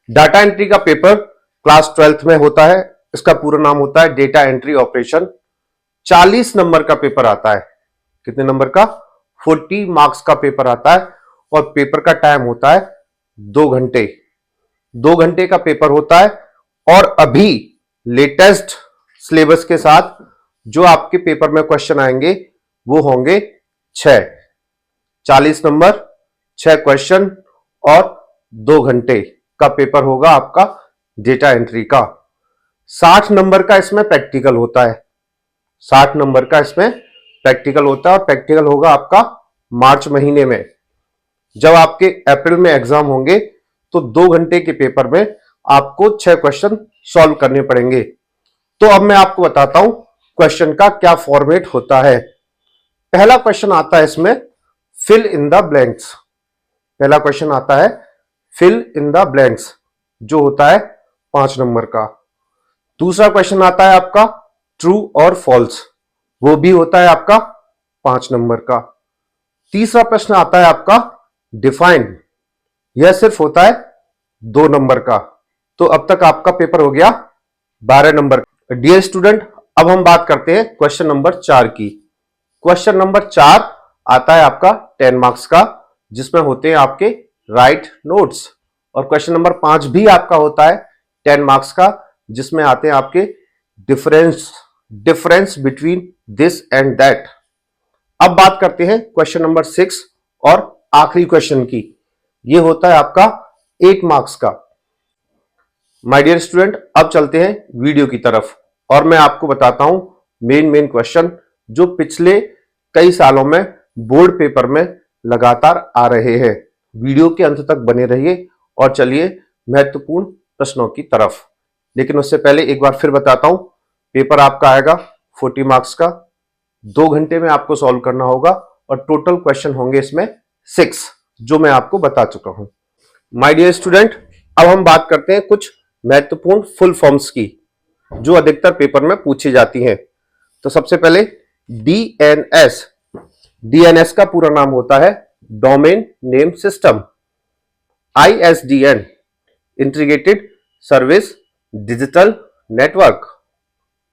Data entry का paper class 12th में होता है। इसका पूरा नाम होता है डेटा एंट्री ऑपरेशन। 40 नंबर का पेपर आता है। कितने नंबर का? 40 मार्क्स का पेपर आता है और पेपर का टाइम होता है 2 घंटे। 2 घंटे का पेपर होता है और अभी लेटेस्ट सिलेबस के साथ जो आपके पेपर में क्वेश्चन आएंगे वो होंगे 6। 40 नंबर, 6 क्वेश्चन और 2 घंटे का पेपर होगा आपका डेटा एंट्री का। 60 नंबर का इसमें प्रैक्टिकल होता है। 60 नंबर का इसमें प्रैक्टिकल होता है और प्रैक्टिकल होगा आपका मार्च महीने में। जब आपके अप्रैल में एग्जाम होंगे तो 2 घंटे के पेपर में आपको 6 क्वेश्चन सॉल्व करने पड़ेंगे। तो अब मैं आपको बताता हूं क्वेश्चन का क्या फॉर्मेट होता है। पहला क्वेश्चन आता है इसमें फिल इन द ब्लैंक्स। पहला क्वेश्चन आता है फिल इन द ब्लैंक्स, जो होता है 5 नंबर का। दूसरा क्वेश्चन आता है आपका ट्रू और फॉल्स, वो भी होता है आपका 5 नंबर का। तीसरा प्रश्न आता है आपका डिफाइन, यह सिर्फ होता है 2 नंबर का। तो अब तक आपका पेपर हो गया 12 नंबर का। डियर स्टूडेंट, अब हम बात करते हैं क्वेश्चन नंबर 4 की। क्वेश्चन नंबर 4 आता है आपका 10 मार्क्स का, जिसमें होते हैं आपके राइट नोट्स। और क्वेश्चन नंबर 5 भी आपका होता है 10 मार्क्स का, जिसमें आते हैं आपके difference between this and that. अब बात करते हैं क्वेश्चन नंबर 6 और आखिरी क्वेश्चन की। ये होता है आपका 8 मार्क्स का। माय डियर स्टूडेंट, अब चलते हैं वीडियो की तरफ और मैं आपको बताता हूं मेन क्वेश्चन जो पिछले कई सालों में बोर्ड पेपर में लगातार आ रहे हैं। वीडियो के अंत तक बने रहिए और चलिए महत्वपूर्ण प्रश्नों की तरफ। लेकिन उससे पहले एक बार फिर बताता हूं, पेपर आपका आएगा 40 मार्क्स का। 2 घंटे में आपको सॉल्व करना होगा और टोटल क्वेश्चन होंगे इसमें 6, जो मैं आपको बता चुका हूं। माय डियर स्टूडेंट, अब हम बात करते हैं कुछ महत्वपूर्ण फुल फॉर्म्स की, जो अधिकतर पेपर में पूछी जाती हैं। तो सबसे पहले डीएनएस। डीएनएस का पूरा नाम होता है domain name system. ISDN, integrated service digital network.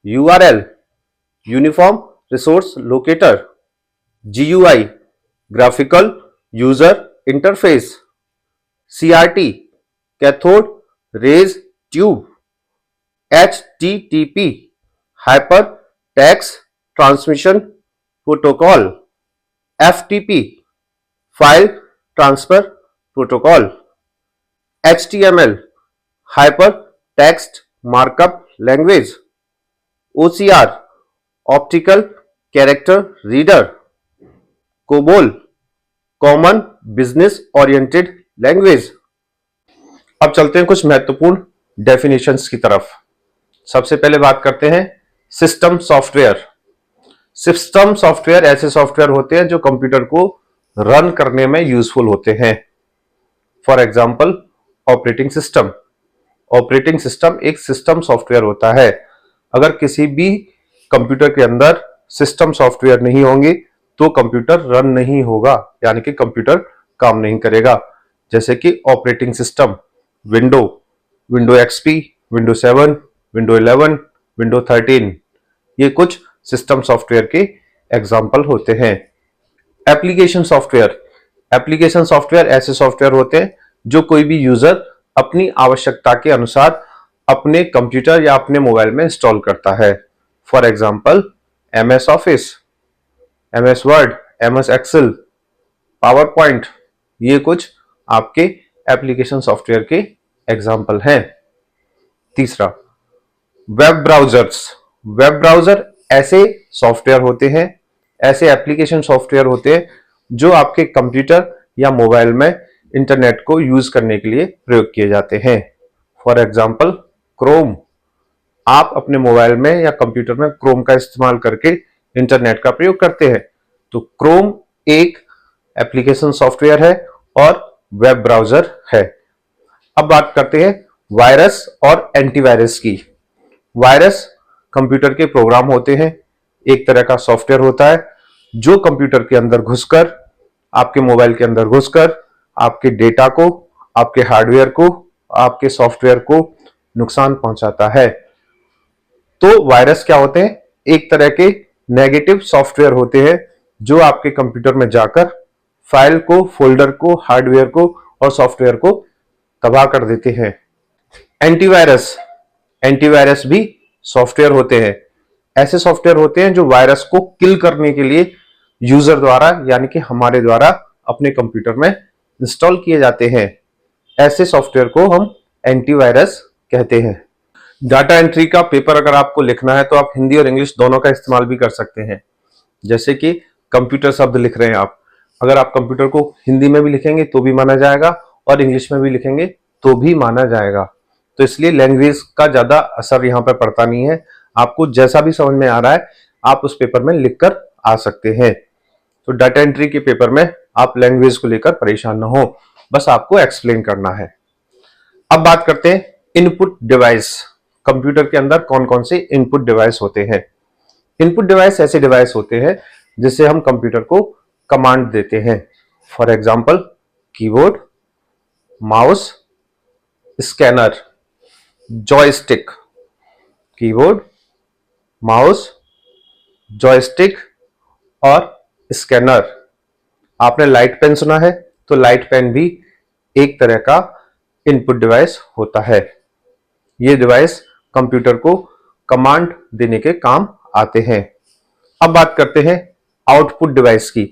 URL, uniform resource locator. GUI, graphical user interface. CRT, cathode rays tube. HTTP, hyper text transmission protocol. FTP, file transfer protocol. HTML, hyper text markup language. OCR, optical character reader. COBOL, common business oriented language. अब चलते हैं कुछ महत्वपूर्ण definitions की तरफ। सबसे पहले बात करते हैं सिस्टम सॉफ्टवेयर। सिस्टम सॉफ्टवेयर ऐसे सॉफ्टवेयर होते हैं जो कंप्यूटर को रन करने में यूजफुल होते हैं। For example, operating system. Operating system एक सिस्टम सॉफ्टवेयर होता है। अगर किसी भी कंप्यूटर के अंदर सिस्टम सॉफ्टवेयर नहीं होंगे तो कंप्यूटर रन नहीं होगा, यानी कि कंप्यूटर काम नहीं करेगा। जैसे कि operating system window XP, window 7, window 11, window 13, ये कुछ सिस्टम सॉफ्टवेयर के एग्जाम्पल होते हैं। Application software. एप्लीकेशन सॉफ्टवेयर ऐसे सॉफ्टवेयर होते हैं जो कोई भी यूजर अपनी आवश्यकता के अनुसार अपने कंप्यूटर या अपने मोबाइल में इंस्टॉल करता है। For example, MS Office, MS Word, MS Excel, PowerPoint, ये कुछ आपके एप्लीकेशन सॉफ्टवेयर के एग्जाम्पल हैं। तीसरा, वेब ब्राउजर्स। वेब ब्राउजर ऐसे सॉफ्टवेयर होते हैं, ऐसे एप्लीकेशन सॉफ्टवेयर होते हैं जो आपके कंप्यूटर या मोबाइल में इंटरनेट को यूज करने के लिए प्रयोग किए जाते हैं। For example, Chrome. आप अपने मोबाइल में या कंप्यूटर में क्रोम का इस्तेमाल करके इंटरनेट का प्रयोग करते हैं। तो क्रोम एक एप्लीकेशन सॉफ्टवेयर है और वेब ब्राउजर है। अब बात करते हैं वायरस और एंटीवायरस की। वायरस कंप्यूटर के प्रोग्राम होते हैं, एक तरह का सॉफ्टवेयर होता है जो कंप्यूटर के अंदर घुसकर, आपके मोबाइल के अंदर घुसकर आपके डेटा को, आपके हार्डवेयर को, आपके सॉफ्टवेयर को नुकसान पहुंचाता है। तो वायरस क्या होते हैं? एक तरह के नेगेटिव सॉफ्टवेयर होते हैं जो आपके कंप्यूटर में जाकर फाइल को, फोल्डर को, हार्डवेयर को और सॉफ्टवेयर को तबाह कर देते हैं। एंटीवायरस, एंटीवायरस भी सॉफ्टवेयर होते हैं। ऐसे सॉफ्टवेयर होते हैं जो वायरस को किल करने के लिए यूजर द्वारा यानी कि हमारे द्वारा अपने कंप्यूटर में इंस्टॉल किए जाते हैं। ऐसे सॉफ्टवेयर को हम एंटीवायरस कहते हैं। डाटा एंट्री का पेपर अगर आपको लिखना है तो आप हिंदी और इंग्लिश दोनों का इस्तेमाल भी कर सकते हैं। जैसे कि कंप्यूटर शब्द लिख रहे हैं आप, अगर आप कंप्यूटर को हिंदी में भी लिखेंगे तो भी माना जाएगा और इंग्लिश में भी लिखेंगे तो भी माना जाएगा। तो इसलिए लैंग्वेज का ज्यादा असर यहाँ पर पड़ता नहीं है। आपको जैसा भी समझ में आ रहा है आप उस पेपर में लिखकर आ सकते हैं। तो डाटा एंट्री के पेपर में आप लैंग्वेज को लेकर परेशान ना हो, बस आपको एक्सप्लेन करना है। अब बात करते हैं इनपुट डिवाइस। कंप्यूटर के अंदर कौन कौन से इनपुट डिवाइस होते हैं? इनपुट डिवाइस ऐसे डिवाइस होते हैं जिससे हम कंप्यूटर को कमांड देते हैं। For example keyboard, mouse, scanner, joystick. Keyboard, mouse, joystick और स्कैनर। आपने लाइट पेन सुना है, तो लाइट पेन भी एक तरह का इनपुट डिवाइस होता है। ये डिवाइस कंप्यूटर को कमांड देने के काम आते हैं। अब बात करते हैं आउटपुट डिवाइस की।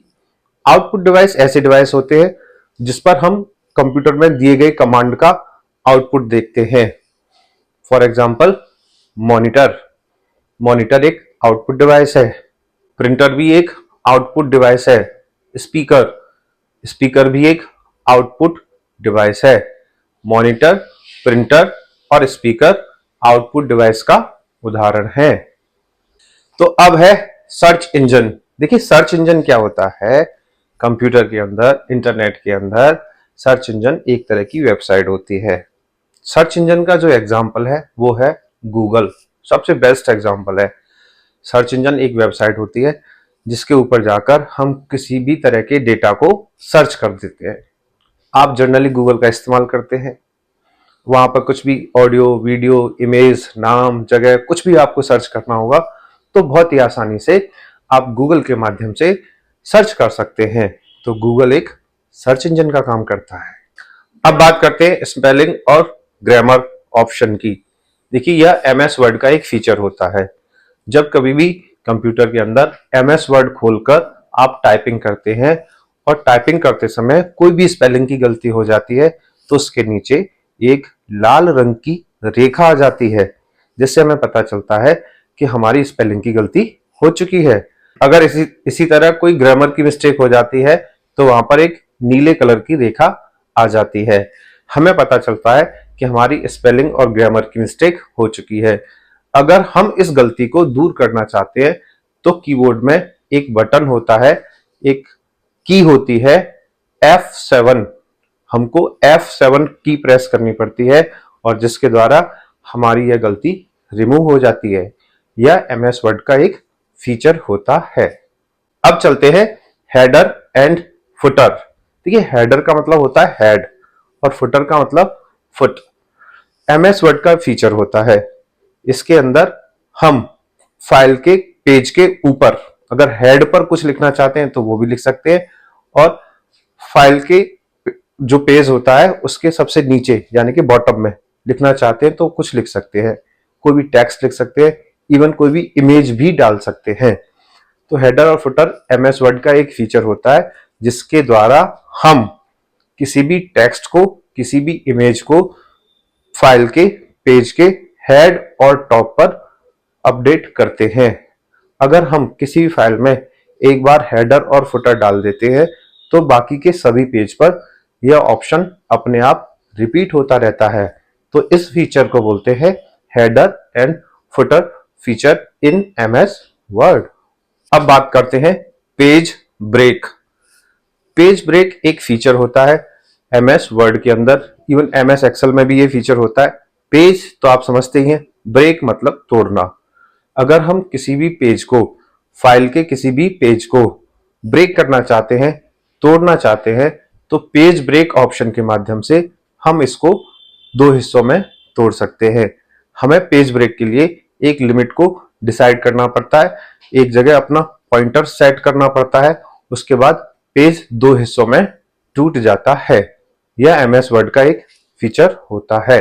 आउटपुट डिवाइस ऐसे डिवाइस होते हैं जिस पर हम कंप्यूटर में दिए गए कमांड का आउटपुट देखते हैं। फॉर एग्जांपल मॉनिटर, मॉनिटर एक आउटपुट डिवाइस है। प्रिंटर भी एक आउटपुट डिवाइस है। स्पीकर, स्पीकर भी एक आउटपुट डिवाइस है। मॉनिटर, प्रिंटर और स्पीकर आउटपुट डिवाइस का उदाहरण है। तो अब है सर्च इंजन। देखिए सर्च इंजन क्या होता है? कंप्यूटर के अंदर, इंटरनेट के अंदर सर्च इंजन एक तरह की वेबसाइट होती है। सर्च इंजन का जो एग्जांपल है वो है गूगल, सबसे बेस्ट एग्जांपल है। सर्च इंजन एक वेबसाइट होती है जिसके ऊपर जाकर हम किसी भी तरह के डेटा को सर्च कर देते हैं। आप जनरली गूगल का इस्तेमाल करते हैं, वहां पर कुछ भी ऑडियो, वीडियो, इमेज, नाम, जगह कुछ भी आपको सर्च करना होगा तो बहुत ही आसानी से आप गूगल के माध्यम से सर्च कर सकते हैं। तो गूगल एक सर्च इंजन का काम करता है। अब बात करते हैं स्पेलिंग और ग्रामर ऑप्शन की। देखिए यह एमएस वर्ड का एक फीचर होता है। जब कभी भी कंप्यूटर के अंदर एमएस वर्ड खोलकर आप टाइपिंग करते हैं और टाइपिंग करते समय कोई भी स्पेलिंग की गलती हो जाती है तो उसके नीचे एक लाल रंग की रेखा आ जाती है, जिससे हमें पता चलता है कि हमारी स्पेलिंग की गलती हो चुकी है। अगर इसी तरह कोई ग्रामर की मिस्टेक हो जाती है तो वहां पर एक नीले कलर की रेखा आ जाती है। हमें पता चलता है कि हमारी स्पेलिंग और ग्रामर की मिस्टेक हो चुकी है। अगर हम इस गलती को दूर करना चाहते हैं तो कीबोर्ड में एक बटन होता है, एक की होती है F7। हमको F7 की प्रेस करनी पड़ती है और जिसके द्वारा हमारी यह गलती रिमूव हो जाती है। यह एमएस वर्ड का एक फीचर होता है। अब चलते हैं हेडर एंड फुटर। देखिए हेडर का मतलब होता है हेड और फुटर का मतलब फुट। एमएस वर्ड का फीचर होता है, इसके अंदर हम फाइल के पेज के ऊपर अगर हेड पर कुछ लिखना चाहते हैं तो वो भी लिख सकते हैं और फाइल के जो पेज होता है उसके सबसे नीचे यानी कि बॉटम में लिखना चाहते हैं तो कुछ लिख सकते हैं। कोई भी टेक्स्ट लिख सकते हैं, इवन कोई भी इमेज भी डाल सकते हैं। तो हेडर और फुटर एमएस वर्ड का एक फीचर होता है जिसके द्वारा हम किसी भी टेक्स्ट को, किसी भी इमेज को फाइल के पेज के हेड और टॉप पर अपडेट करते हैं। अगर हम किसी भी फाइल में एक बार हेडर और फुटर डाल देते हैं तो बाकी के सभी पेज पर यह ऑप्शन अपने आप रिपीट होता रहता है। तो इस फीचर को बोलते हैं header and footer feature in MS word. अब बात करते हैं पेज ब्रेक। पेज ब्रेक एक फीचर होता है एमएस वर्ड के अंदर, इवन एमएस एक्सेल में भी ये फीचर होता है। पेज तो आप समझते ही हैं, ब्रेक मतलब तोड़ना। अगर हम किसी भी पेज को, फाइल के किसी भी पेज को ब्रेक करना चाहते हैं, तोड़ना चाहते हैं, तो पेज ब्रेक ऑप्शन के माध्यम से हम इसको दो हिस्सों में तोड़ सकते हैं। हमें पेज ब्रेक के लिए एक लिमिट को डिसाइड करना पड़ता है, एक जगह अपना पॉइंटर सेट करना पड़ता है, उसके बाद पेज दो हिस्सों में टूट जाता है। यह एमएस वर्ड का एक फीचर होता है।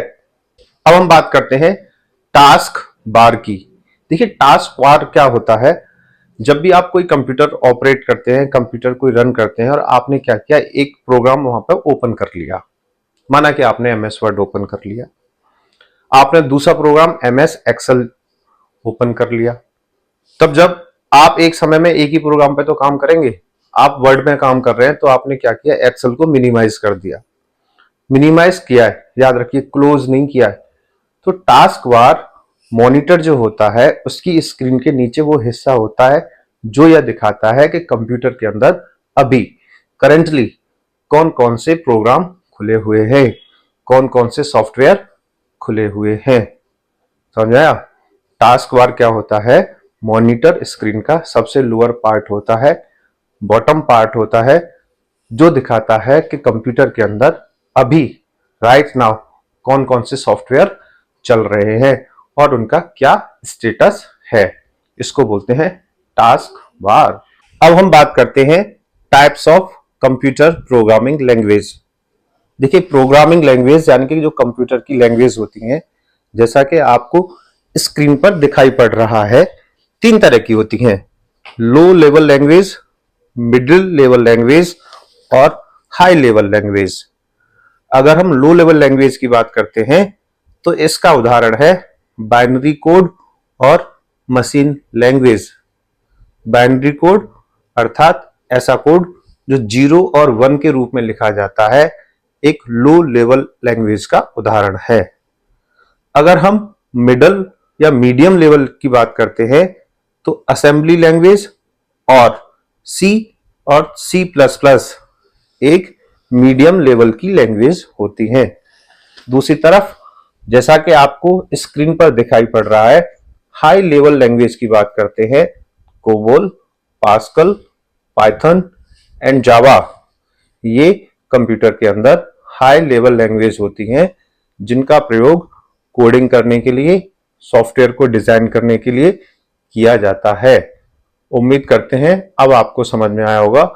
अब हम बात करते हैं टास्क बार की। देखिए टास्क बार क्या होता है, जब भी आप कोई कंप्यूटर ऑपरेट करते हैं, कंप्यूटर को रन करते हैं और आपने क्या किया, एक प्रोग्राम वहां पर ओपन कर लिया, माना कि आपने एमएस वर्ड ओपन कर लिया, आपने दूसरा प्रोग्राम एमएस एक्सेल ओपन कर लिया, तब जब आप एक समय में एक ही प्रोग्राम पे तो काम करेंगे, आप वर्ड में काम कर रहे हैं तो आपने क्या किया, एक्सेल को मिनिमाइज कर दिया। मिनिमाइज किया है, याद रखिए क्लोज नहीं किया है। तो टास्क बार मॉनिटर जो होता है उसकी स्क्रीन के नीचे वो हिस्सा होता है जो यह दिखाता है कि कंप्यूटर के अंदर अभी करेंटली कौन कौन से प्रोग्राम खुले हुए हैं, कौन कौन से सॉफ्टवेयर खुले हुए हैं। समझ आया? टास्क बार क्या होता है, मॉनिटर स्क्रीन का सबसे लोअर पार्ट होता है, बॉटम पार्ट होता है, जो दिखाता है कि कंप्यूटर के अंदर अभी राइट नाउ कौन कौन से सॉफ्टवेयर चल रहे हैं और उनका क्या स्टेटस है। इसको बोलते हैं टास्क बार। अब हम बात करते हैं types of computer programming language. देखिए प्रोग्रामिंग लैंग्वेज यानी कि जो कंप्यूटर की लैंग्वेज होती हैं, जैसा कि आपको स्क्रीन पर दिखाई पड़ रहा है, तीन तरह की होती हैं, low level language, middle level language और हाई लेवल लैंग्वेज। अगर हम लो लेवल लैंग्वेज की बात करते हैं तो इसका उदाहरण है बाइनरी कोड और मशीन लैंग्वेज। बाइनरी कोड अर्थात ऐसा कोड जो 0 और 1 के रूप में लिखा जाता है, एक लो लेवल लैंग्वेज का उदाहरण है। अगर हम मिडल या मीडियम लेवल की बात करते हैं तो असेंबली लैंग्वेज और सी और सी प्लस प्लस एक मीडियम लेवल की लैंग्वेज होती हैं। दूसरी तरफ जैसा कि आपको स्क्रीन पर दिखाई पड़ रहा है, हाई लेवल लैंग्वेज की बात करते हैं, कोबोल, पास्कल, पाइथन एंड जावा। ये कंप्यूटर के अंदर हाई लेवल लैंग्वेज होती हैं जिनका प्रयोग कोडिंग करने के लिए, सॉफ्टवेयर को डिजाइन करने के लिए किया जाता है। उम्मीद करते हैं अब आपको समझ में आया होगा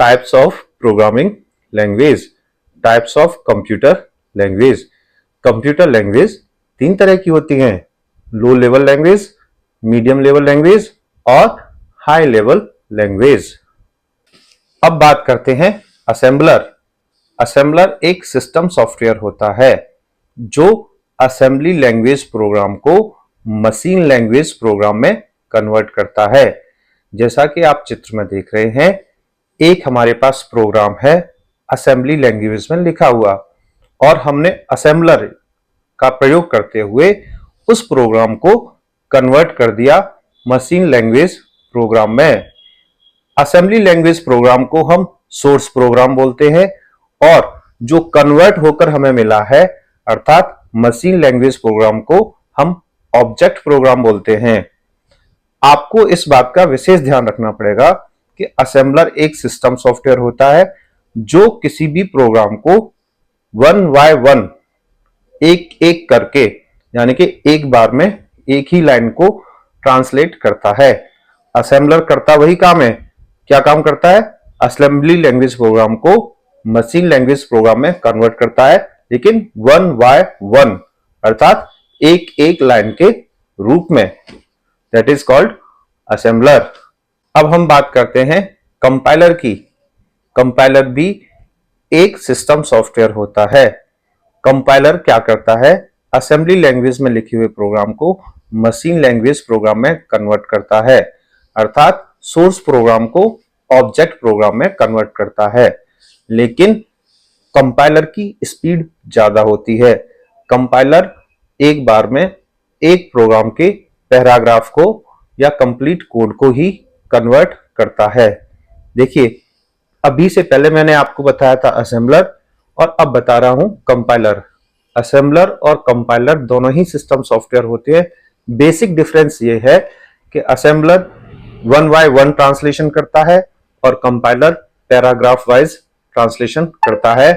types of programming language, types of computer language. Computer language तीन तरह की होती हैं, low level language, medium level language और हाई लेवल लैंग्वेज। अब बात करते हैं असेंबलर। असेंबलर एक सिस्टम सॉफ्टवेयर होता है जो असेंबली लैंग्वेज प्रोग्राम को मशीन लैंग्वेज प्रोग्राम में कन्वर्ट करता है। जैसा कि आप चित्र में देख रहे हैं, एक हमारे पास प्रोग्राम है असेंबली लैंग्वेज में लिखा हुआ और हमने असेंबलर का प्रयोग करते हुए उस प्रोग्राम को कन्वर्ट कर दिया मशीन लैंग्वेज प्रोग्राम में। असेंबली लैंग्वेज प्रोग्राम को हम सोर्स प्रोग्राम बोलते हैं और जो कन्वर्ट होकर हमें मिला है अर्थात मशीन लैंग्वेज प्रोग्राम को हम ऑब्जेक्ट प्रोग्राम बोलते हैं। आपको इस बात का विशेष ध्यान रखना पड़ेगा कि असेंबलर एक सिस्टम सॉफ्टवेयर होता है जो किसी भी प्रोग्राम को वन बाय वन, एक एक करके, यानी कि एक बार में एक ही लाइन को ट्रांसलेट करता है। असेंबलर करता वही काम है, क्या काम करता है, असेंबली लैंग्वेज प्रोग्राम को मशीन लैंग्वेज प्रोग्राम में कन्वर्ट करता है, लेकिन वन बाय वन अर्थात एक एक लाइन के रूप में। That is called assembler. अब हम बात करते हैं कंपाइलर की। कंपाइलर भी एक सिस्टम सॉफ्टवेयर होता है। कंपाइलर क्या करता है, असेंबली लैंग्वेज में लिखे हुए प्रोग्राम को मशीन लैंग्वेज प्रोग्राम में कन्वर्ट करता है, अर्थात सोर्स प्रोग्राम को ऑब्जेक्ट प्रोग्राम में कन्वर्ट करता है। लेकिन कंपाइलर की स्पीड ज्यादा होती है। कंपाइलर एक बार में एक प्रोग्राम के पैराग्राफ को या कंप्लीट कोड को ही कन्वर्ट करता है। देखिए अभी से पहले मैंने आपको बताया था असेंबलर और अब बता रहा हूं कंपाइलर। असेंबलर और कंपाइलर दोनों ही सिस्टम सॉफ्टवेयर होते हैं। बेसिक डिफरेंस ये है कि assembler one by one translation करता है और कंपाइलर पैराग्राफ वाइज ट्रांसलेशन करता है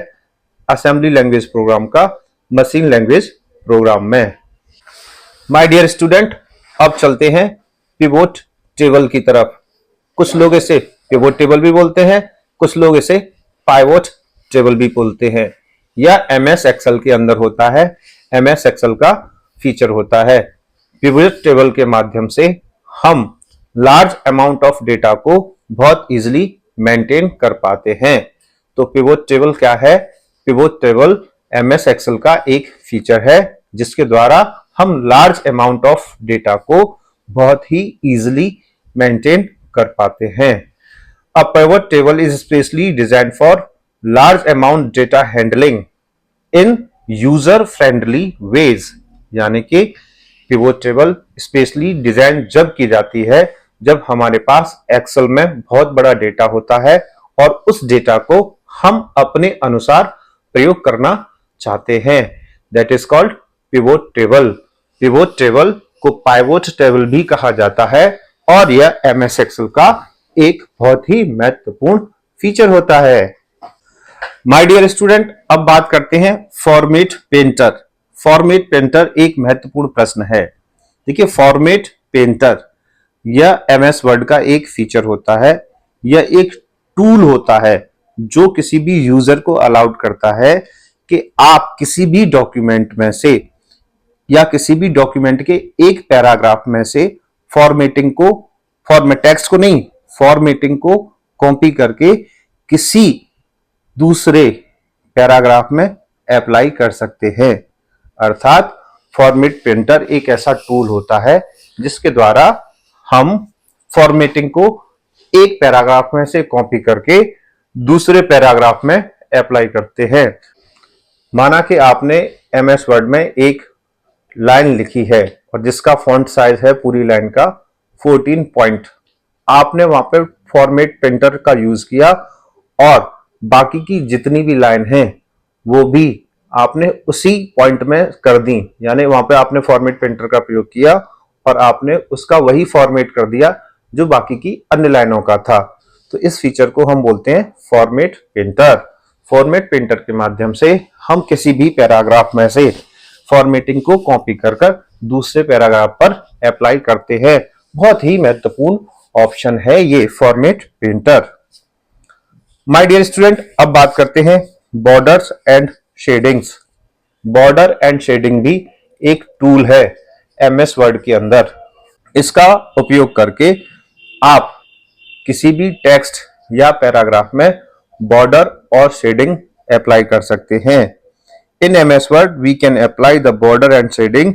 असेंबली लैंग्वेज प्रोग्राम का मशीन लैंग्वेज प्रोग्राम में। माय डियर स्टूडेंट, अब चलते हैं पिवोट टेबल की तरफ। कुछ लोग इसे पिवोट टेबल भी बोलते हैं, कुछ लोग इसे पाइवोट टेबल भी बोलते हैं। यह एमएस एक्सेल के अंदर होता है, एमएस एक्सेल का फीचर होता है। पिवोट टेबल के माध्यम से हम लार्ज अमाउंट ऑफ डेटा को बहुत इजीली मेंटेन कर पाते हैं। तो पिवोट टेबल क्या है? पिवोट टेबल एमएस एक्सेल का एक फीचर है जिसके द्वारा हम लार्ज अमाउंट ऑफ डेटा को बहुत ही इजीली मेंटेन कर पाते हैं। A pivot table is specially designed for large amount data handling in user friendly ways. यानी कि पिवोट टेबल स्पेशली डिजाइन जब की जाती है जब हमारे पास एक्सेल में बहुत बड़ा डेटा होता है और उस डेटा को हम अपने अनुसार प्रयोग करना चाहते हैं। That is called pivot table. Pivot table को पाइवोट टेबल भी कहा जाता है और यह एमएस एक्सेल का एक बहुत ही महत्वपूर्ण फीचर होता है। माय डियर स्टूडेंट, अब बात करते हैं फॉर्मेट पेंटर। फॉर्मेट पेंटर एक महत्वपूर्ण प्रश्न है। देखिए, फॉर्मेट पेंटर यह एमएस वर्ड का एक फीचर होता है। यह एक टूल होता है जो किसी भी यूजर को अलाउड करता है कि आप किसी भी डॉक्यूमेंट में से या किसी भी डॉक्यूमेंट के एक पैराग्राफ में से फॉर्मेटिंग को, टेक्स्ट को नहीं, फॉर्मेटिंग को कॉपी करके किसी दूसरे पैराग्राफ में अप्लाई कर सकते हैं। अर्थात फॉर्मेट पेंटर एक ऐसा टूल होता है जिसके द्वारा हम फॉर्मेटिंग को एक पैराग्राफ में से कॉपी करके दूसरे पैराग्राफ में अप्लाई करते हैं। माना कि आपने एमएस वर्ड में एक लाइन लिखी है और जिसका फॉन्ट साइज है पूरी लाइन का 14 पॉइंट। आपने वहां पे फॉर्मेट पेंटर का यूज किया और बाकी की जितनी भी लाइन है वो भी आपने उसी पॉइंट में कर दी। यानी वहां पे आपने फॉर्मेट पेंटर का प्रयोग किया और आपने उसका वही फॉर्मेट कर दिया जो बाकी की अन्य लाइनों का था। तो इस फीचर को हम बोलते हैं फॉर्मेट पेंटर। फॉर्मेट पेंटर के माध्यम से हम किसी भी पैराग्राफ में से फॉर्मेटिंग को कॉपी कर दूसरे पैराग्राफ पर अप्लाई करते हैं। बहुत ही महत्वपूर्ण ऑप्शन है ये format painter. My dear student, अब बात करते हैं borders and shadings. Border and shading भी एक टूल है एमएस वर्ड के अंदर। इसका उपयोग करके आप किसी भी टेक्स्ट या पैराग्राफ में बॉर्डर और शेडिंग अप्लाई कर सकते हैं। In MS Word we can apply the border and shading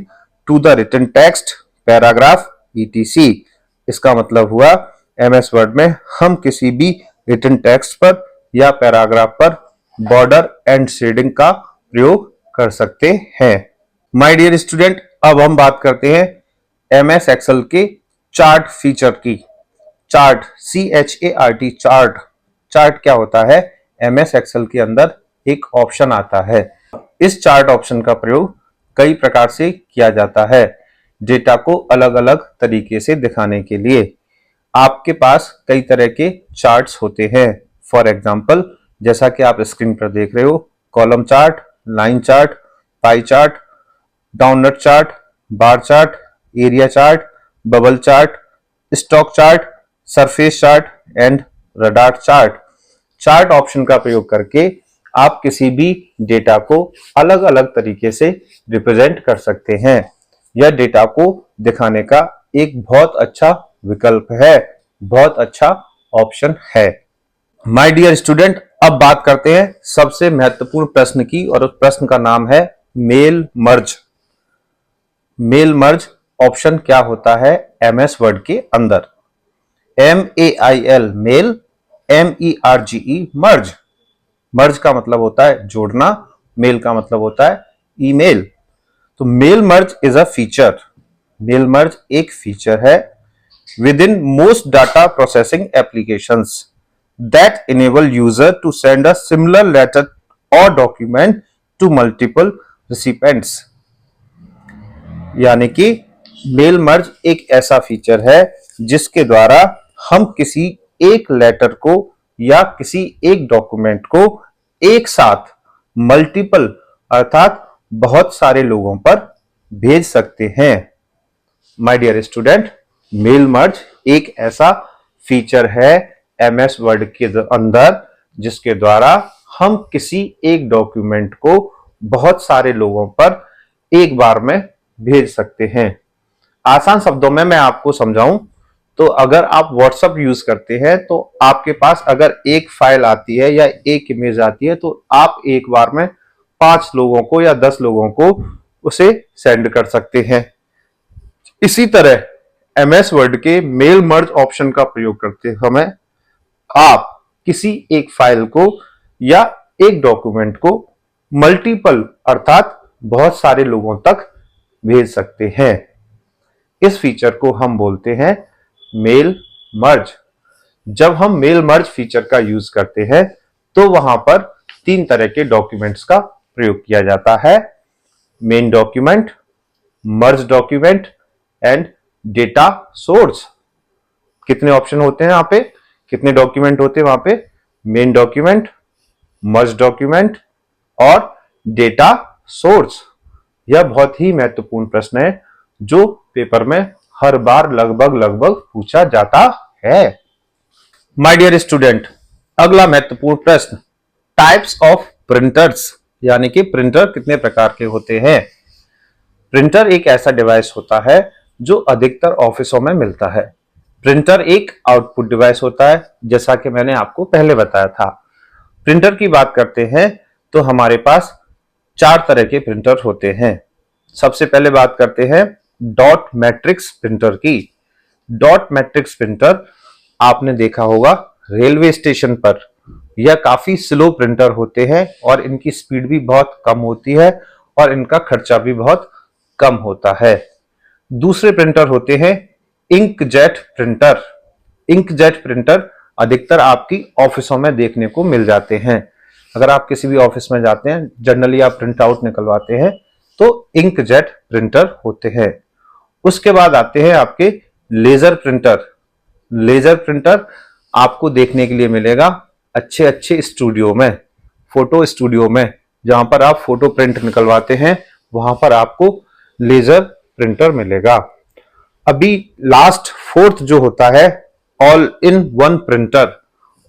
to the written text, paragraph, ETC. इसका मतलब हुआ एमएस वर्ड में हम किसी भी रिटन टेक्स्ट पर या पैराग्राफ पर बॉर्डर एंड शेडिंग का प्रयोग कर सकते हैं। माय डियर स्टूडेंट, अब हम बात करते हैं एमएस एक्सेल के चार्ट फीचर की। Chart, CHART, chart. चार्ट क्या होता है? एमएस एक्सेल के अंदर एक ऑप्शन आता है। इस चार्ट ऑप्शन का प्रयोग कई प्रकार से किया जाता है डेटा को अलग अलग तरीके से दिखाने के लिए। आपके पास कई तरह के चार्ट्स होते हैं। फॉर एग्जाम्पल, जैसा कि आप स्क्रीन पर देख रहे हो, column chart, line chart, pie chart, download chart, bar chart, area chart, bubble chart, stock chart, surface chart and radar chart. Chart option का प्रयोग करके आप किसी भी डेटा को अलग अलग तरीके से रिप्रेजेंट कर सकते हैं। यह डेटा को दिखाने का एक बहुत अच्छा विकल्प है, बहुत अच्छा ऑप्शन है। माय डियर स्टूडेंट, अब बात करते हैं सबसे महत्वपूर्ण प्रश्न की, और उस प्रश्न का नाम है mail merge. Mail merge option क्या होता है एमएस वर्ड के अंदर? MEAIL mail, MERGE merge. Merge का मतलब होता है जोड़ना, मेल का मतलब होता है ईमेल। तो mail merge is a feature. Mail merge एक फीचर है within most data processing applications that enable user to send a similar letter or document to multiple recipients। यानी कि मेल मर्ज एक ऐसा फीचर है जिसके द्वारा हम किसी एक लेटर को या किसी एक डॉक्यूमेंट को एक साथ मल्टीपल अर्थात बहुत सारे लोगों पर भेज सकते हैं। My dear student, mail merge एक ऐसा फीचर है एमएस वर्ड के अंदर जिसके द्वारा हम किसी एक डॉक्यूमेंट को बहुत सारे लोगों पर एक बार में भेज सकते हैं। आसान शब्दों में मैं आपको समझाऊं तो अगर आप WhatsApp यूज करते हैं तो आपके पास अगर एक फाइल आती है या एक इमेज आती है तो आप एक बार में 5 लोगों को या 10 लोगों को उसे सेंड कर सकते हैं। इसी तरह एमएस वर्ड के मेल मर्ज ऑप्शन का प्रयोग करते समय आप किसी एक फाइल को या एक डॉक्यूमेंट को मल्टीपल अर्थात बहुत सारे लोगों तक भेज सकते हैं। इस फीचर को हम बोलते हैं मेल मर्ज। जब हम मेल मर्ज फीचर का यूज करते हैं तो वहां पर 3 तरह के डॉक्यूमेंट्स का प्रयोग किया जाता है, main document, merge document and data source. कितने ऑप्शन होते हैं यहाँ पे, कितने डॉक्यूमेंट होते हैं वहां पे, मेन डॉक्यूमेंट, मर्ज डॉक्यूमेंट और डेटा सोर्स। यह बहुत ही महत्वपूर्ण प्रश्न है जो पेपर में हर बार लगभग पूछा जाता है। माय डियर स्टूडेंट, अगला महत्वपूर्ण प्रश्न, टाइप्स ऑफ प्रिंटर्स, यानी कि प्रिंटर कितने प्रकार के होते हैं। प्रिंटर एक ऐसा डिवाइस होता है जो अधिकतर ऑफिसों में मिलता है। प्रिंटर एक आउटपुट डिवाइस होता है, जैसा कि मैंने आपको पहले बताया था। प्रिंटर की बात करते हैं तो हमारे पास 4 तरह के प्रिंटर होते हैं। सबसे पहले बात करते हैं डॉट मैट्रिक्स प्रिंटर की। डॉट मैट्रिक्स प्रिंटर आपने देखा होगा रेलवे स्टेशन पर। यह काफी स्लो प्रिंटर होते हैं और इनकी स्पीड भी बहुत कम होती है और इनका खर्चा भी बहुत कम होता है। दूसरे प्रिंटर होते हैं इंकजेट प्रिंटर। इंकजेट प्रिंटर अधिकतर आपकी ऑफिसों में देखने को मिल जाते हैं। अगर आप किसी भी ऑफिस में जाते हैं, जनरली आप प्रिंट आउट निकलवाते हैं तो इंकजेट प्रिंटर होते हैं। उसके बाद आते हैं आपके लेजर प्रिंटर। लेजर प्रिंटर आपको देखने के लिए मिलेगा अच्छे अच्छे स्टूडियो में, फोटो स्टूडियो में, जहां पर आप फोटो प्रिंट निकलवाते हैं वहां पर आपको लेजर प्रिंटर मिलेगा। अभी लास्ट 4th जो होता है all in one printer.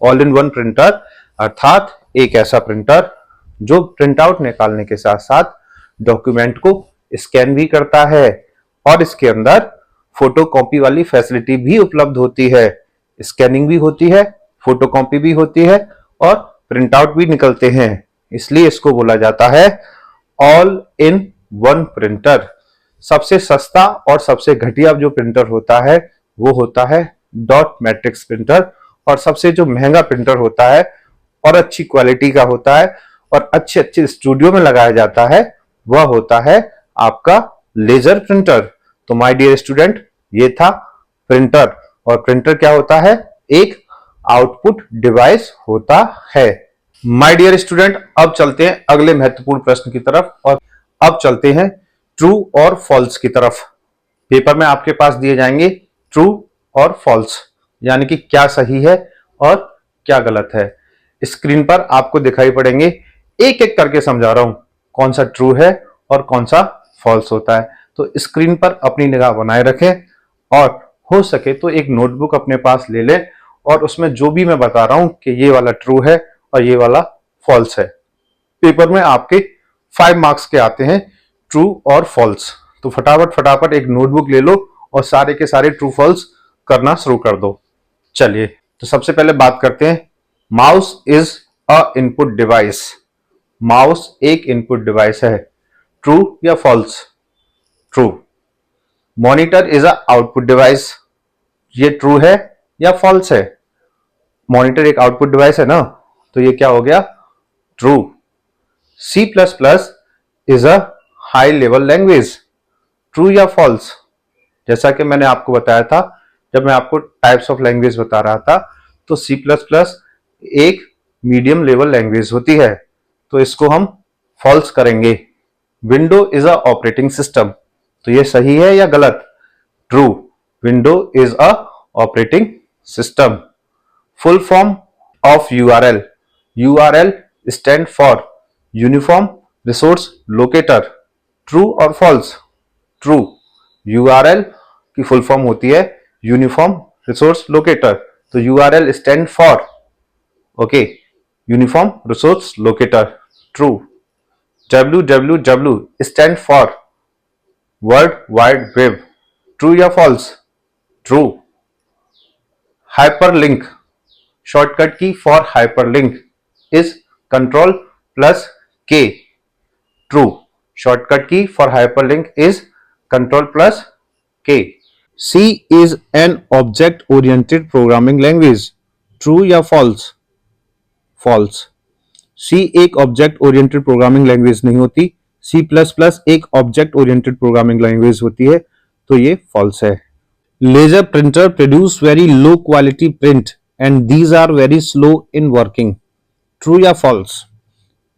All in one printer अर्थात एक ऐसा प्रिंटर जो प्रिंट आउट निकालने के साथ साथ डॉक्यूमेंट को स्कैन भी करता है और इसके अंदर फोटोकॉपी वाली फैसिलिटी भी उपलब्ध होती है। स्कैनिंग भी होती है, फोटोकॉपी भी होती है और प्रिंट आउट भी निकलते हैं, इसलिए इसको बोला जाता है ऑल इन वन प्रिंटर। सबसे सस्ता और सबसे घटिया जो प्रिंटर होता है वो होता है डॉट मैट्रिक्स प्रिंटर, और सबसे जो महंगा प्रिंटर होता है और अच्छी क्वालिटी का होता है और अच्छे अच्छे स्टूडियो में लगाया जाता है वह होता है आपका लेजर प्रिंटर। तो माय डियर स्टूडेंट, ये था प्रिंटर। और प्रिंटर क्या होता है, एक आउटपुट डिवाइस होता है। माय डियर स्टूडेंट, अब चलते हैं अगले महत्वपूर्ण प्रश्न की तरफ, और अब चलते हैं ट्रू और फॉल्स की तरफ। पेपर में आपके पास दिए जाएंगे ट्रू और फॉल्स, यानी कि क्या सही है और क्या गलत है। स्क्रीन पर आपको दिखाई पड़ेंगे, एक एक करके समझा रहा हूं कौन सा ट्रू है और कौन सा फॉल्स होता है। तो स्क्रीन पर अपनी निगाह बनाए रखें और हो सके तो एक नोटबुक अपने पास ले लें और उसमें जो भी मैं बता रहा हूं कि ये वाला ट्रू है और ये वाला फॉल्स है। पेपर में आपके 5 मार्क्स के आते हैं ट्रू और फॉल्स। तो फटाफट एक नोटबुक ले लो और सारे के सारे ट्रू फॉल्स करना शुरू कर दो। चलिए, तो सबसे पहले बात करते हैं mouse is a input device. Mouse एक इनपुट डिवाइस है, ट्रू या false? True. Monitor is a output device, ये ट्रू है या फॉल्स है? मॉनिटर एक आउटपुट डिवाइस है ना, तो ये क्या हो गया, true. C++ is a high level language, true या फॉल्स? जैसा कि मैंने आपको बताया था जब मैं आपको टाइप्स ऑफ लैंग्वेज बता रहा था, तो C++ एक मीडियम लेवल लैंग्वेज होती है, तो इसको हम फॉल्स करेंगे। Window is a operating system, तो ये सही है या गलत? True. Window is a operating system. Full form of URL, URL stand for uniform resource locator, true और फॉल्स? ट्रू। यूआरएल की फुल फॉर्म होती है यूनिफॉर्म रिसोर्स लोकेटर, तो URL stand for, okay, uniform resource locator, true. www stand for world wide web, true या false? True. Hyperlink, shortcut key for hyperlink is control plus K, true. Shortcut key for hyperlink is control plus K. C is an object oriented programming language, true या false? False. C एक object oriented programming language नहीं होती, C plus plus एक object oriented programming language होती है, तो ये false है। Laser printer produce very low quality print and these are very slow in working, true या फॉल्स?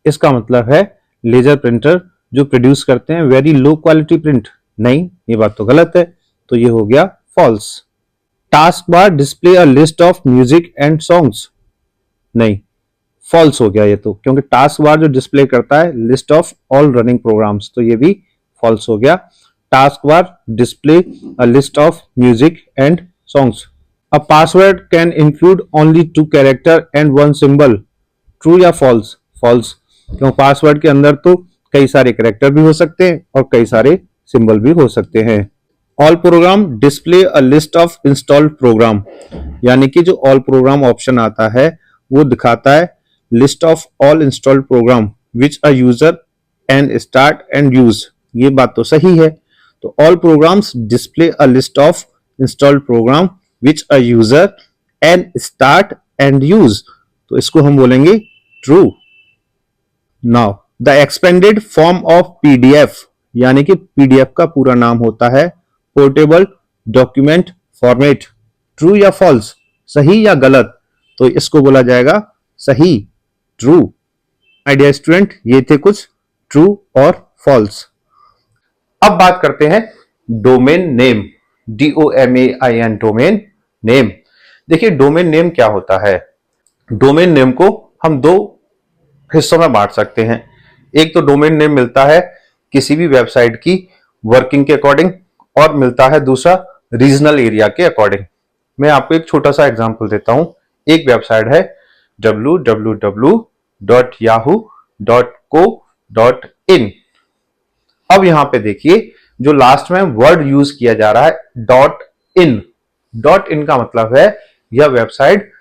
इसका मतलब है लेजर प्रिंटर जो प्रोड्यूस करते हैं वेरी लो क्वालिटी प्रिंट, नहीं, ये बात तो गलत है, तो ये हो गया false. Taskbar display a list of music and songs, नहीं, फॉल्स हो गया ये तो, क्योंकि टास्क बार जो डिस्प्ले करता है list of all running programs, तो ये भी फॉल्स हो गया। Taskbar display a list of music and songs. A password can include only 2 character and 1 symbol, true या फॉल्स? फॉल्स, क्यों पासवर्ड के अंदर तो कई सारे कैरेक्टर भी हो सकते हैं और कई सारे सिंबल भी हो सकते हैं। All program display a list of installed program, यानी कि जो ऑल प्रोग्राम ऑप्शन आता है वो दिखाता है list of all installed program which a user can start and use, ये बात तो सही है। तो all programs display a list of installed program which a user can start and use, तो इसको हम बोलेंगे true. Now the expanded form of PDF, यानी कि पीडीएफ का पूरा नाम होता है पोर्टेबल डॉक्यूमेंट फॉर्मेट, ट्रू या फॉल्स? सही या गलत? तो इसको बोला जाएगा सही, ट्रू। माय डियर स्टूडेंट, ये थे कुछ ट्रू और फॉल्स। अब बात करते हैं domain name, DOMAIN, domain name. देखिए डोमेन नेम क्या होता है। डोमेन नेम को हम दो हिस्सों में बांट सकते हैं। एक तो डोमेन नेम मिलता है किसी भी वेबसाइट की वर्किंग के अकॉर्डिंग, और मिलता है दूसरा रीजनल एरिया के अकॉर्डिंग। मैं आपको एक छोटा सा एग्जांपल देता हूं। एक वेबसाइट है www.yahoo.co.in। अब यहां पे देखिए जो लास्ट में वर्ड यूज किया जा रहा है डॉट इन। डॉट इन का मतलब है यह वेबसाइट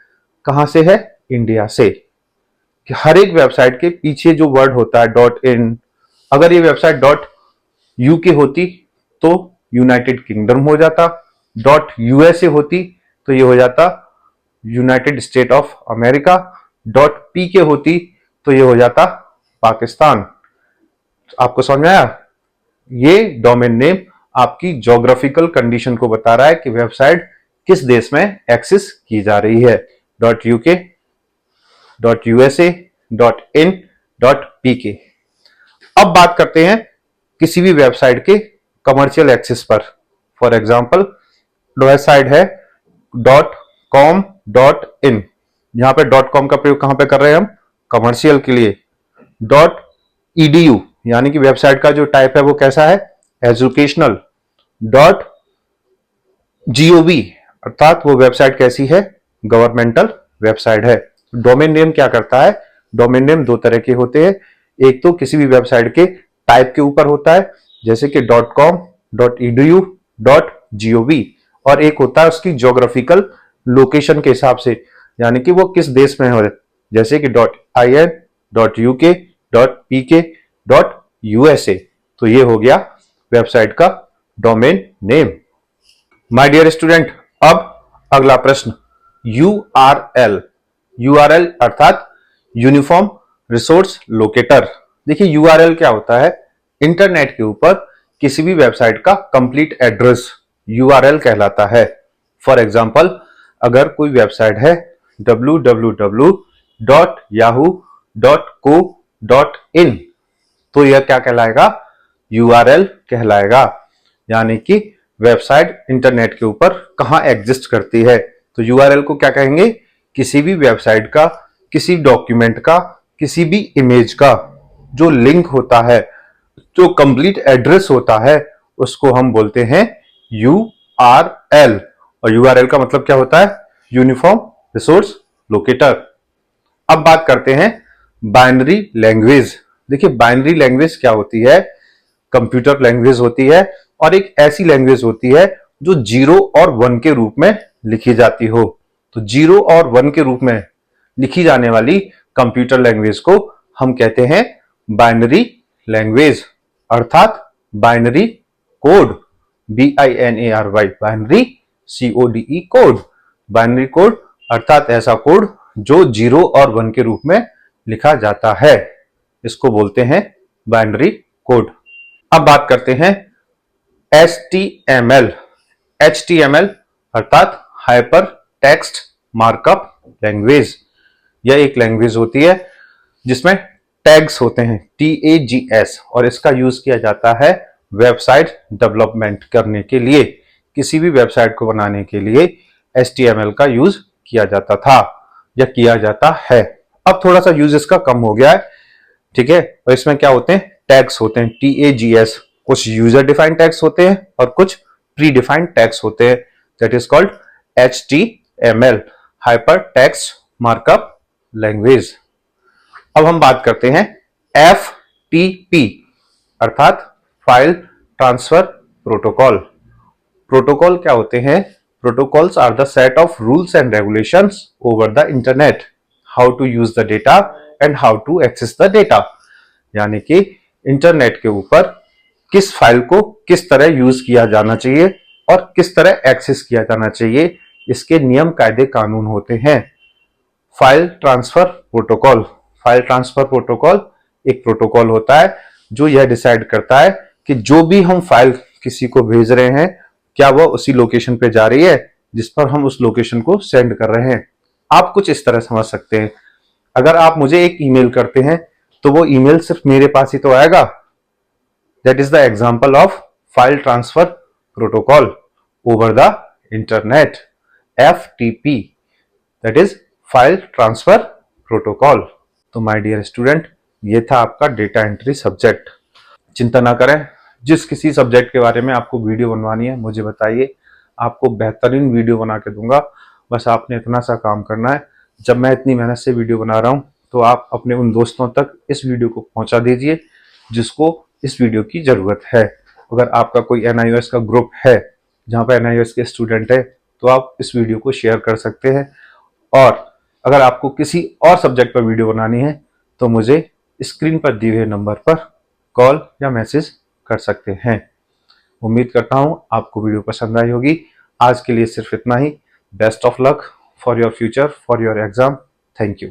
कहां से है? इंडिया से। कि हर एक वेबसाइट के पीछे जो वर्ड होता है डॉट इन, अगर ये वेबसाइट डॉट यूके होती तो यूनाइटेड किंगडम हो जाता, डॉट यूएसए होती तो ये हो जाता United State of America, dot PK होती तो ये हो जाता पाकिस्तान। आपको समझ में आया? ये डोमेन नेम आपकी ज्योग्राफिकल कंडीशन को बता रहा है कि वेबसाइट किस देश में एक्सेस की जा रही है। Dot UK, dot USA, dot in, dot PK. अब बात करते हैं किसी भी वेबसाइट के कमर्शियल एक्सेस पर। फॉर एग्जाम्पल वेबसाइट है .com.in, यहां पे .com का प्रयोग कहां पे कर रहे हैं हम? कमर्शियल के लिए। .edu यानी कि वेबसाइट का जो टाइप है वो कैसा है? एजुकेशनल। .gov अर्थात वो वेबसाइट कैसी है? गवर्नमेंटल वेबसाइट है। डोमेन नेम क्या करता है? डोमेन नेम दो तरह के होते हैं। एक तो किसी भी वेबसाइट के टाइप के ऊपर होता है, जैसे कि .com, .edu, .gov, और एक होता है उसकी ज्योग्राफिकल लोकेशन के हिसाब से, यानी कि वो किस देश में है, जैसे कि .in, .uk, .pk, .usa। तो ये हो गया वेबसाइट का domain name. My dear student, अब अगला प्रश्न URL। URL अर्थात यूनिफॉर्म रिसोर्स लोकेटर। देखिए URL क्या होता है? इंटरनेट के ऊपर किसी भी वेबसाइट का कंप्लीट एड्रेस URL कहलाता है। फॉर एग्जांपल अगर कोई वेबसाइट है www.yahoo.co.in, तो यह क्या कहलाएगा? URL कहलाएगा, यानी कि वेबसाइट इंटरनेट के ऊपर कहां एग्जिस्ट करती है। तो URL को क्या कहेंगे? किसी भी वेबसाइट का, किसी डॉक्यूमेंट का, किसी भी इमेज का जो लिंक होता है, जो कंप्लीट एड्रेस होता है, उसको हम बोलते हैं URL। और URL का मतलब क्या होता है? Uniform resource locator. अब बात करते हैं बाइनरी लैंग्वेज। देखिए बाइनरी लैंग्वेज क्या होती है? कंप्यूटर लैंग्वेज होती है और एक ऐसी लैंग्वेज होती है जो 0 और 1 के रूप में लिखी जाती हो। तो 0 और 1 के रूप में लिखी जाने वाली कंप्यूटर लैंग्वेज को हम कहते हैं बाइनरी लैंग्वेज, अर्थात binary code, BINARY, binary CODE code. Binary code अर्थात ऐसा कोड जो 0 और 1 के रूप में लिखा जाता है, इसको बोलते हैं बाइनरी कोड। अब बात करते हैं HTML। HTML अर्थात हाइपर टेक्स्ट मार्कअप लैंग्वेज। यह एक लैंग्वेज होती है जिसमें टैग्स होते हैं, TAGS, और इसका यूज किया जाता है वेबसाइट डेवलपमेंट करने के लिए। किसी भी वेबसाइट को बनाने के लिए HTML का यूज किया जाता था या किया जाता है। अब थोड़ा सा यूज इसका कम हो गया है, ठीक है। और इसमें क्या होते हैं? टैग्स होते हैं, TAGS। कुछ यूजर डिफाइंड टैग्स होते हैं और कुछ प्री डिफाइंड टैग्स होते हैं, that is called HTML, hyper text markup language. अब हम बात करते हैं FTP अर्थात फाइल ट्रांसफर प्रोटोकॉल। प्रोटोकॉल क्या होते हैं? Protocols are the set of rules and regulations over the internet, how to use the data and how to access the data. यानी कि इंटरनेट के ऊपर किस फाइल को किस तरह यूज किया जाना चाहिए और किस तरह एक्सेस किया जाना चाहिए, इसके नियम कायदे कानून होते हैं। File transfer protocol. File transfer protocol एक प्रोटोकॉल होता है जो यह डिसाइड करता है कि जो भी हम फाइल किसी को भेज रहे हैं, क्या वह उसी लोकेशन पे जा रही है जिस पर हम उस लोकेशन को सेंड कर रहे हैं। आप कुछ इस तरह समझ सकते हैं, अगर आप मुझे एक ईमेल करते हैं तो वो ईमेल सिर्फ मेरे पास ही तो आएगा। That is the example of file transfer protocol over the internet, FTP, that is file transfer protocol. तो माय डियर स्टूडेंट, ये था आपका डेटा एंट्री सब्जेक्ट। चिंता ना करें, जिस किसी सब्जेक्ट के बारे में आपको वीडियो बनवानी है मुझे बताइए, आपको बेहतरीन वीडियो बना के दूंगा। बस आपने इतना सा काम करना है, जब मैं इतनी मेहनत से वीडियो बना रहा हूँ तो आप अपने उन दोस्तों तक इस वीडियो को पहुंचा दीजिए जिसको इस वीडियो की जरूरत है। अगर आपका कोई NIOS का ग्रुप है जहाँ पर NIOS के स्टूडेंट है तो आप इस वीडियो को शेयर कर सकते हैं। और अगर आपको किसी और सब्जेक्ट पर वीडियो बनानी है तो मुझे स्क्रीन पर दिए हुए नंबर पर कॉल या मैसेज कर सकते हैं। उम्मीद करता हूं आपको वीडियो पसंद आई होगी। आज के लिए सिर्फ इतना ही। Best of luck for your future, for your exam. Thank you.